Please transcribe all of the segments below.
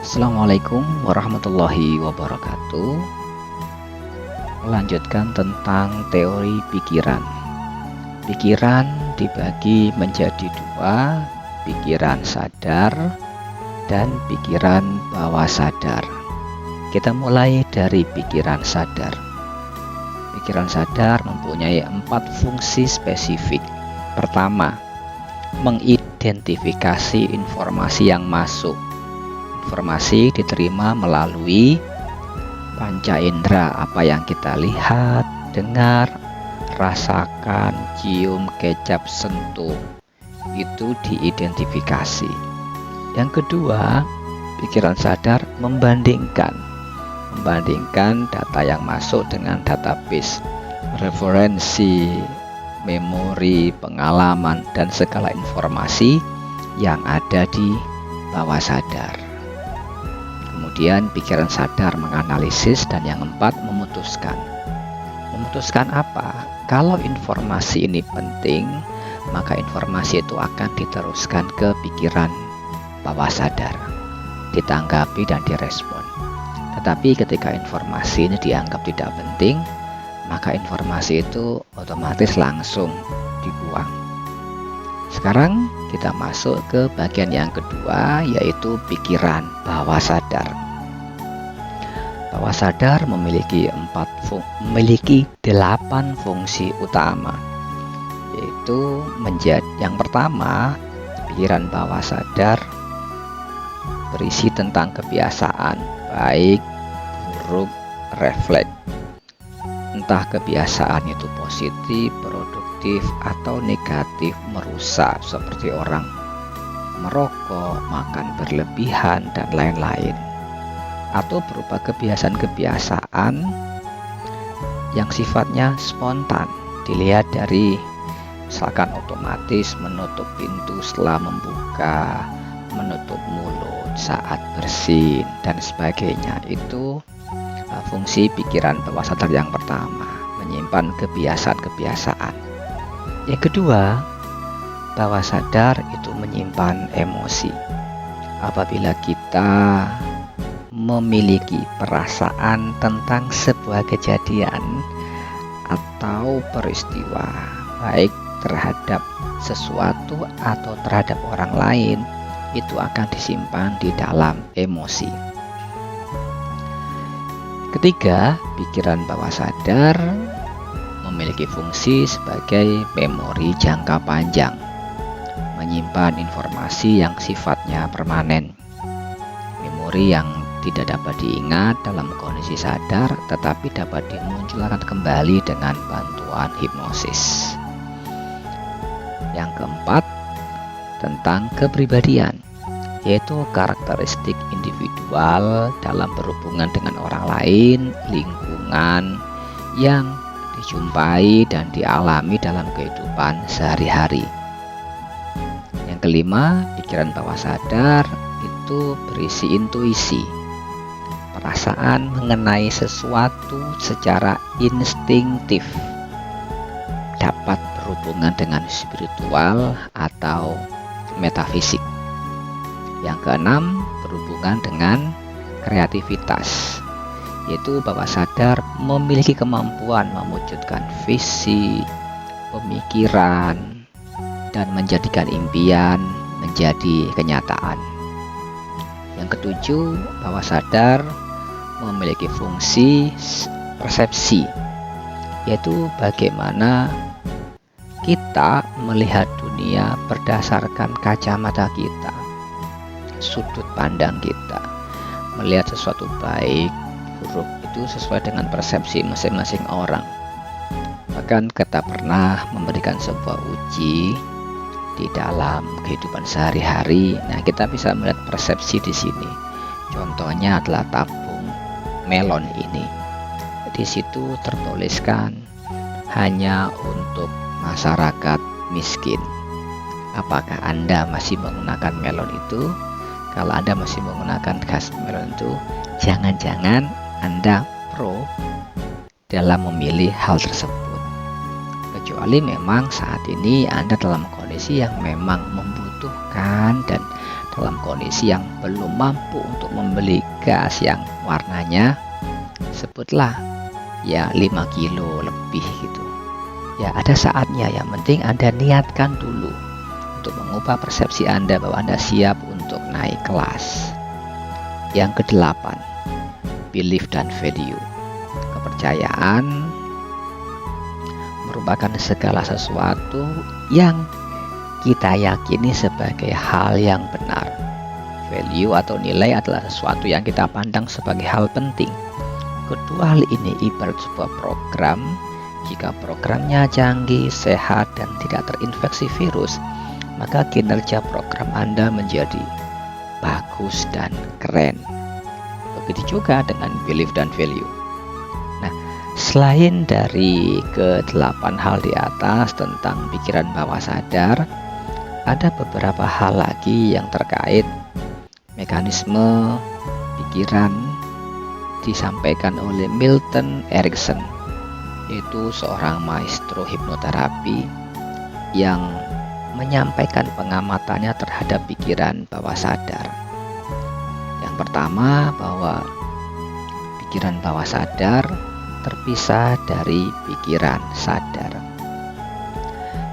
Assalamualaikum warahmatullahi wabarakatuh. Melanjutkan tentang teori pikiran. Pikiran dibagi menjadi dua, pikiran sadar dan pikiran bawah sadar. Kita mulai dari pikiran sadar. Pikiran sadar mempunyai 4 fungsi spesifik. Pertama, mengidentifikasi informasi yang masuk. Informasi diterima melalui panca indera, apa yang kita lihat, dengar, rasakan, cium, kecap, sentuh, itu diidentifikasi. Yang kedua, pikiran sadar membandingkan data yang masuk dengan database, referensi, memori, pengalaman, dan segala informasi yang ada di bawah sadar. Kemudian pikiran sadar menganalisis, dan yang keempat memutuskan. Memutuskan apa? Kalau informasi ini penting, maka informasi itu akan diteruskan ke pikiran bawah sadar, ditanggapi dan direspon. Tetapi ketika informasi ini dianggap tidak penting, maka informasi itu otomatis langsung dibuang. Sekarang kita masuk ke bagian yang kedua, yaitu pikiran bawah sadar. Bawah sadar memiliki 8 fungsi utama, yaitu yang pertama, pikiran bawah sadar berisi tentang kebiasaan, baik, buruk, refleks. Entah kebiasaan itu positif, produktif, atau negatif, merusak, seperti orang merokok, makan berlebihan, dan lain-lain. Atau berupa kebiasaan-kebiasaan yang sifatnya spontan, dilihat dari misalkan otomatis menutup pintu setelah membuka, menutup mulut saat bersin, dan sebagainya. Itu fungsi pikiran bawah sadar yang pertama, menyimpan kebiasaan-kebiasaan. Yang kedua, bawah sadar itu menyimpan emosi. Apabila kita memiliki perasaan tentang sebuah kejadian atau peristiwa, baik terhadap sesuatu atau terhadap orang lain, itu akan disimpan di dalam emosi. Ketiga, pikiran bawah sadar memiliki fungsi sebagai memori jangka panjang, menyimpan informasi yang sifatnya permanen. Memori yang tidak dapat diingat dalam kondisi sadar, tetapi dapat dimunculkan kembali dengan bantuan hipnosis. Yang keempat, tentang kepribadian, yaitu karakteristik individual dalam berhubungan dengan orang lain, lingkungan yang dijumpai dan dialami dalam kehidupan sehari-hari. Yang kelima, pikiran bawah sadar itu berisi intuisi, perasaan mengenai sesuatu secara instinktif, dapat berhubungan dengan spiritual atau metafisik. Yang keenam, berhubungan dengan kreativitas, yaitu bawah sadar memiliki kemampuan mewujudkan visi, pemikiran, dan menjadikan impian menjadi kenyataan. Yang ketujuh, bawah sadar memiliki fungsi persepsi, yaitu bagaimana kita melihat dunia berdasarkan kacamata kita, sudut pandang kita. Melihat sesuatu baik, buruk itu sesuai dengan persepsi masing-masing orang. Bahkan kita pernah memberikan sebuah uji di dalam kehidupan sehari-hari. Nah, kita bisa melihat persepsi di sini. Contohnya adalah tabung melon ini. Di situ tertuliskan hanya untuk masyarakat miskin. Apakah Anda masih menggunakan melon itu? Kalau Anda masih menggunakan gas melon itu, jangan-jangan Anda pro dalam memilih hal tersebut. Kecuali memang saat ini Anda dalam kondisi yang memang membutuhkan dan dalam kondisi yang belum mampu untuk membeli gas yang warnanya sebutlah ya 5 kilo lebih gitu. Ya ada saatnya, yang penting Anda niatkan dulu untuk mengubah persepsi Anda bahwa Anda siap untuk naik kelas. Yang kedelapan, belief dan value. Kepercayaan merupakan segala sesuatu yang kita yakini sebagai hal yang benar. Value atau nilai adalah sesuatu yang kita pandang sebagai hal penting. Kedua hal ini ibarat sebuah program. Jika programnya canggih, sehat, dan tidak terinfeksi virus, maka kinerja program Anda menjadi bagus dan keren. Begitu juga dengan belief dan value. Nah, selain dari ke-8 hal di atas tentang pikiran bawah sadar, ada beberapa hal lagi yang terkait mekanisme pikiran disampaikan oleh Milton Erickson, yaitu seorang maestro hipnoterapi yang menyampaikan pengamatannya terhadap pikiran bawah sadar. Yang pertama, bahwa pikiran bawah sadar terpisah dari pikiran sadar.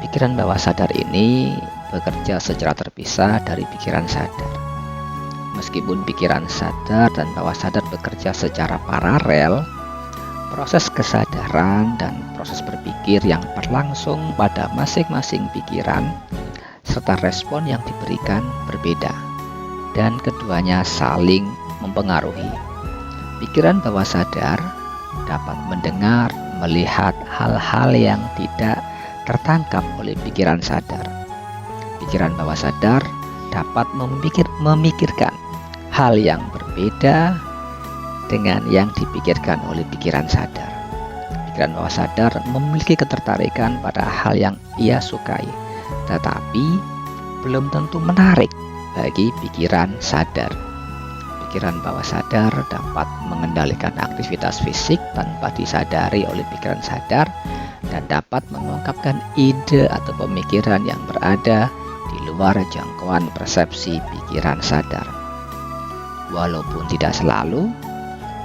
Pikiran bawah sadar ini bekerja secara terpisah dari pikiran sadar. Meskipun pikiran sadar dan bawah sadar bekerja secara paralel, proses kesadaran dan proses berpikir yang berlangsung pada masing-masing pikiran serta respon yang diberikan berbeda, dan keduanya saling mempengaruhi. Pikiran bawah sadar dapat mendengar, melihat hal-hal yang tidak tertangkap oleh pikiran sadar. Pikiran bawah sadar dapat memikirkan hal yang berbeda dengan yang dipikirkan oleh pikiran sadar. Pikiran bawah sadar memiliki ketertarikan pada hal yang ia sukai, tetapi belum tentu menarik bagi pikiran sadar. Pikiran bawah sadar dapat mengendalikan aktivitas fisik tanpa disadari oleh pikiran sadar dan dapat mengungkapkan ide atau pemikiran yang berada di luar jangkauan persepsi pikiran sadar. Walaupun tidak selalu,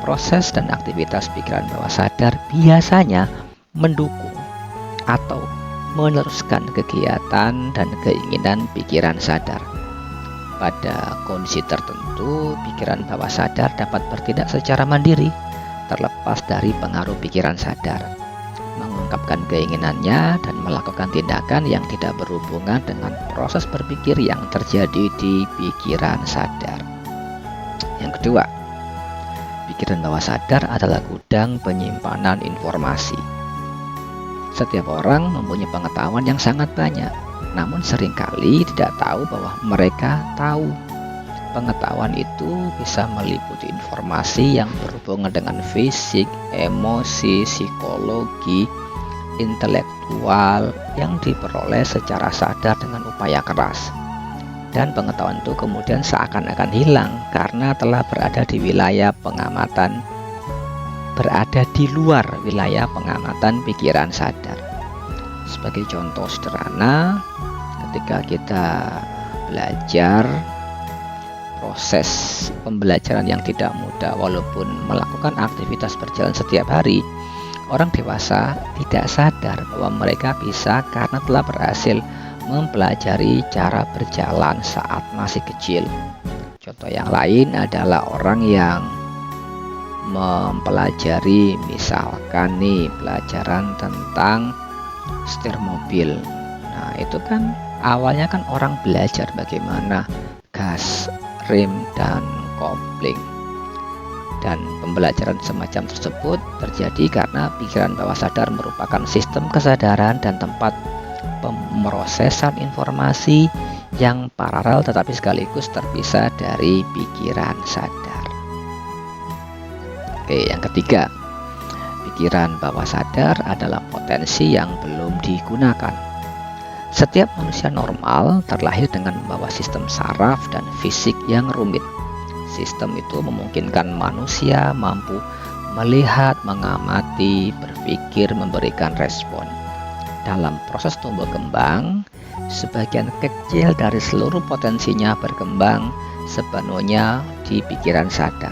proses dan aktivitas pikiran bawah sadar biasanya mendukung atau meneruskan kegiatan dan keinginan pikiran sadar. Pada kondisi tertentu, pikiran bawah sadar dapat bertindak secara mandiri, terlepas dari pengaruh pikiran sadar, mengungkapkan keinginannya dan melakukan tindakan yang tidak berhubungan dengan proses berpikir yang terjadi di pikiran sadar. Yang kedua, pikiran bawah sadar adalah gudang penyimpanan informasi. Setiap orang mempunyai pengetahuan yang sangat banyak, namun seringkali tidak tahu bahwa mereka tahu. Pengetahuan itu bisa meliputi informasi yang berhubungan dengan fisik, emosi, psikologi, intelektual yang diperoleh secara sadar dengan upaya keras. Dan pengetahuan itu kemudian seakan-akan hilang karena telah berada di wilayah pengamatan, berada di luar wilayah pengamatan pikiran sadar. Sebagai contoh sederhana, ketika kita belajar, proses pembelajaran yang tidak mudah walaupun melakukan aktivitas berjalan setiap hari, orang dewasa tidak sadar bahwa mereka bisa karena telah berhasil mempelajari cara berjalan saat masih kecil. Contoh yang lain adalah orang yang mempelajari misalkan nih pelajaran tentang setir mobil. Nah, itu kan awalnya kan orang belajar bagaimana gas, rem, dan kopling. Dan pembelajaran semacam tersebut terjadi karena pikiran bawah sadar merupakan sistem kesadaran dan tempat pemrosesan informasi yang paralel tetapi sekaligus terpisah dari pikiran sadar. Oke, yang ketiga, pikiran bawah sadar adalah potensi yang belum digunakan. Setiap manusia normal terlahir dengan membawa sistem saraf dan fisik yang rumit. Sistem itu memungkinkan manusia mampu melihat, mengamati, berpikir, memberikan respon. Dalam proses tumbuh kembang, sebagian kecil dari seluruh potensinya berkembang sepenuhnya di pikiran sadar.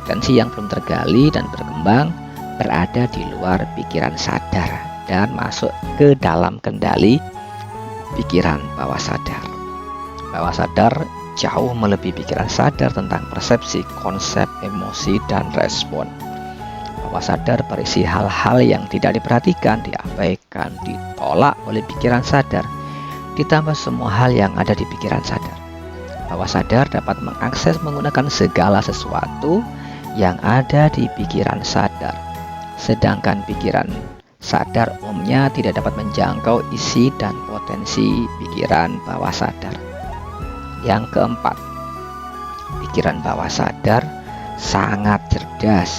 Potensi yang belum tergali dan berkembang berada di luar pikiran sadar dan masuk ke dalam kendali pikiran bawah sadar. Bawah sadar jauh melebihi pikiran sadar tentang persepsi, konsep, emosi, dan respon. Bawah sadar berisi hal-hal yang tidak diperhatikan, diabaikan, ditolak oleh pikiran sadar, ditambah semua hal yang ada di pikiran sadar. Bawah sadar dapat mengakses menggunakan segala sesuatu yang ada di pikiran sadar, sedangkan pikiran sadar umumnya tidak dapat menjangkau isi dan potensi pikiran bawah sadar. Yang keempat, pikiran bawah sadar sangat cerdas,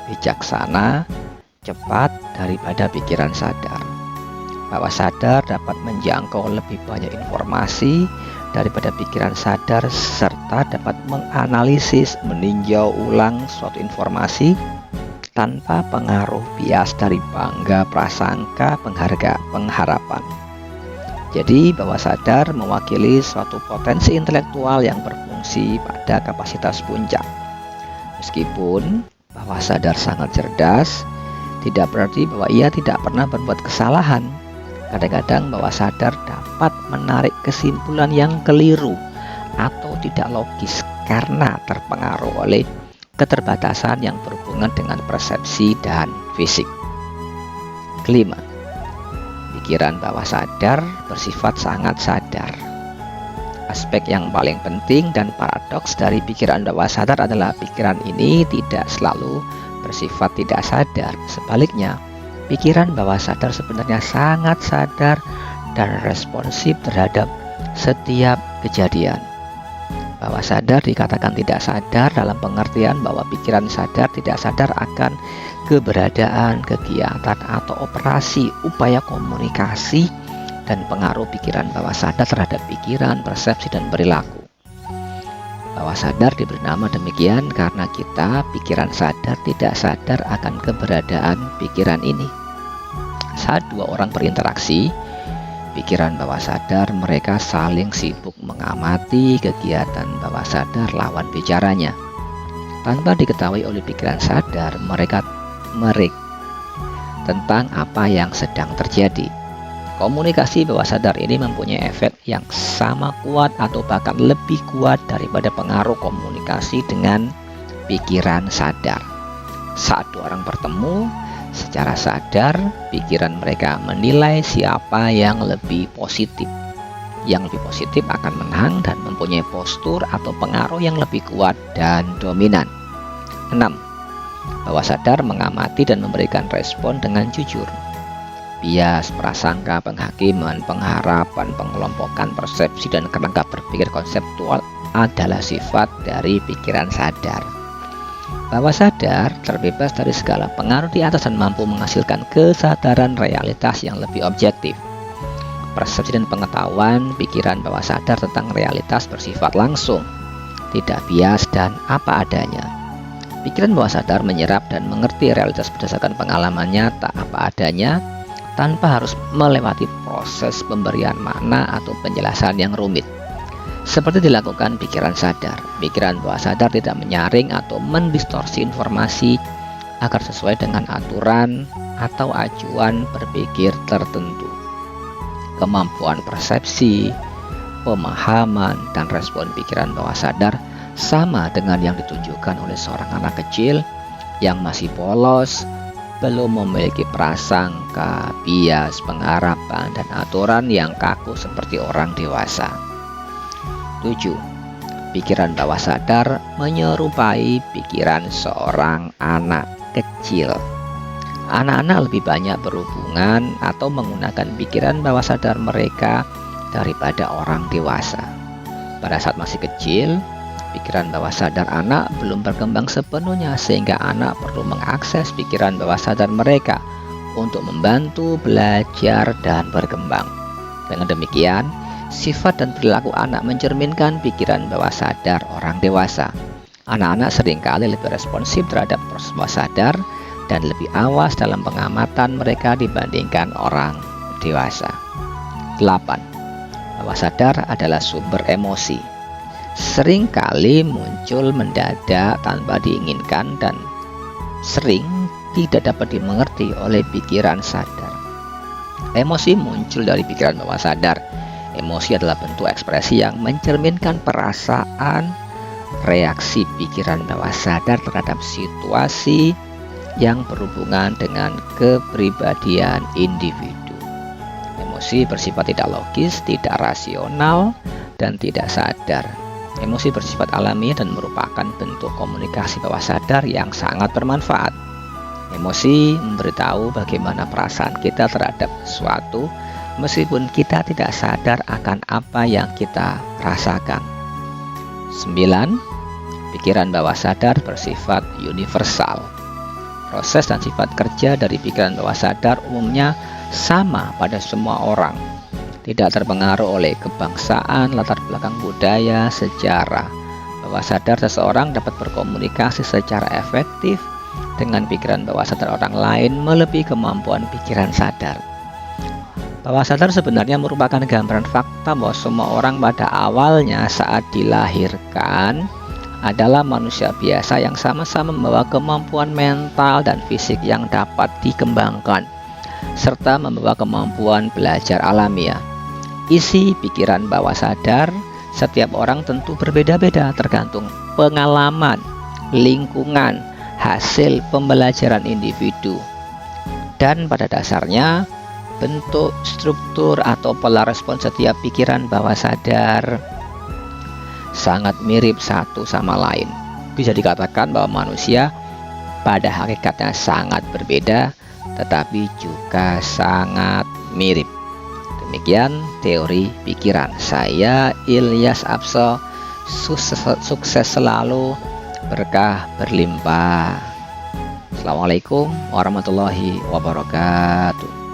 bijaksana, cepat daripada pikiran sadar. Bawah sadar dapat menjangkau lebih banyak informasi daripada pikiran sadar serta dapat menganalisis, meninjau ulang suatu informasi tanpa pengaruh bias dari bangga, prasangka, pengharapan. Jadi bawah sadar mewakili suatu potensi intelektual yang berfungsi pada kapasitas puncak. Meskipun bawah sadar sangat cerdas, tidak berarti bahwa ia tidak pernah berbuat kesalahan. Kadang-kadang bawah sadar dapat menarik kesimpulan yang keliru atau tidak logis karena terpengaruh oleh keterbatasan yang berhubungan dengan persepsi dan fisik. Kelima, pikiran bawah sadar bersifat sangat sadar. Aspek yang paling penting dan paradoks dari pikiran bawah sadar adalah pikiran ini tidak selalu bersifat tidak sadar. Sebaliknya, pikiran bawah sadar sebenarnya sangat sadar dan responsif terhadap setiap kejadian. Bawah sadar dikatakan tidak sadar dalam pengertian bahwa pikiran sadar tidak sadar akan keberadaan, kegiatan, atau operasi, upaya komunikasi, dan pengaruh pikiran bawah sadar terhadap pikiran, persepsi, dan perilaku. Bawah sadar diberi nama demikian karena pikiran sadar tidak sadar akan keberadaan pikiran ini. Saat dua orang berinteraksi, pikiran bawah sadar mereka saling sibuk mengamati kegiatan bawah sadar lawan bicaranya. Tanpa diketahui oleh pikiran sadar, mereka tentang apa yang sedang terjadi. Komunikasi bawah sadar ini mempunyai efek yang sama kuat atau bahkan lebih kuat daripada pengaruh komunikasi dengan pikiran sadar. Saat dua orang bertemu, secara sadar pikiran mereka menilai siapa yang lebih positif. Yang lebih positif akan menang dan mempunyai postur atau pengaruh yang lebih kuat dan dominan. 6. Bawah sadar mengamati dan memberikan respon dengan jujur. Bias, prasangka, penghakiman, pengharapan, pengelompokan, persepsi, dan kerangka berpikir konseptual adalah sifat dari pikiran sadar. Bawah sadar terbebas dari segala pengaruh di atas dan mampu menghasilkan kesadaran realitas yang lebih objektif. Persepsi dan pengetahuan pikiran bawah sadar tentang realitas bersifat langsung, tidak bias dan apa adanya. Pikiran bawah sadar menyerap dan mengerti realitas berdasarkan pengalaman nyata apa adanya, tanpa harus melewati proses pemberian makna atau penjelasan yang rumit. Seperti dilakukan pikiran sadar, pikiran bawah sadar tidak menyaring atau mendistorsi informasi agar sesuai dengan aturan atau acuan berpikir tertentu. Kemampuan persepsi, pemahaman, dan respon pikiran bawah sadar sama dengan yang ditunjukkan oleh seorang anak kecil yang masih polos, belum memiliki prasangka, bias, pengharapan, dan aturan yang kaku seperti orang dewasa. 7. Pikiran bawah sadar menyerupai pikiran seorang anak kecil. Anak-anak lebih banyak berhubungan atau menggunakan pikiran bawah sadar mereka daripada orang dewasa. Pada saat masih kecil, pikiran bawah sadar anak belum berkembang sepenuhnya sehingga anak perlu mengakses pikiran bawah sadar mereka untuk membantu belajar dan berkembang. Dengan demikian, sifat dan perilaku anak mencerminkan pikiran bawah sadar orang dewasa. Anak-anak seringkali lebih responsif terhadap proses bawah sadar dan lebih awas dalam pengamatan mereka dibandingkan orang dewasa. 8. Bawah sadar adalah sumber emosi. Seringkali muncul mendadak tanpa diinginkan dan sering tidak dapat dimengerti oleh pikiran sadar. Emosi muncul dari pikiran bawah sadar. Emosi adalah bentuk ekspresi yang mencerminkan perasaan, reaksi pikiran bawah sadar terhadap situasi yang berhubungan dengan kepribadian individu. Emosi bersifat tidak logis, tidak rasional, dan tidak sadar. Emosi bersifat alami dan merupakan bentuk komunikasi bawah sadar yang sangat bermanfaat. Emosi memberitahu bagaimana perasaan kita terhadap sesuatu, meskipun kita tidak sadar akan apa yang kita rasakan. 9. Pikiran bawah sadar bersifat universal. Proses dan sifat kerja dari pikiran bawah sadar umumnya sama pada semua orang, tidak terpengaruh oleh kebangsaan, latar belakang budaya, sejarah. Bawah sadar seseorang dapat berkomunikasi secara efektif dengan pikiran bawah sadar orang lain melebihi kemampuan pikiran sadar. Bawah sadar sebenarnya merupakan gambaran fakta bahwa semua orang pada awalnya saat dilahirkan adalah manusia biasa yang sama-sama membawa kemampuan mental dan fisik yang dapat dikembangkan, serta membawa kemampuan belajar alamiah. Isi pikiran bawah sadar setiap orang tentu berbeda-beda tergantung pengalaman, lingkungan, hasil pembelajaran individu. Dan pada dasarnya, bentuk, struktur, atau pola respon setiap pikiran bawah sadar sangat mirip satu sama lain. Bisa dikatakan bahwa manusia pada hakikatnya sangat berbeda, tetapi juga sangat mirip. Demikian teori pikiran. Saya Ilyas Abso, sukses selalu, berkah berlimpah. Assalamualaikum warahmatullahi wabarakatuh.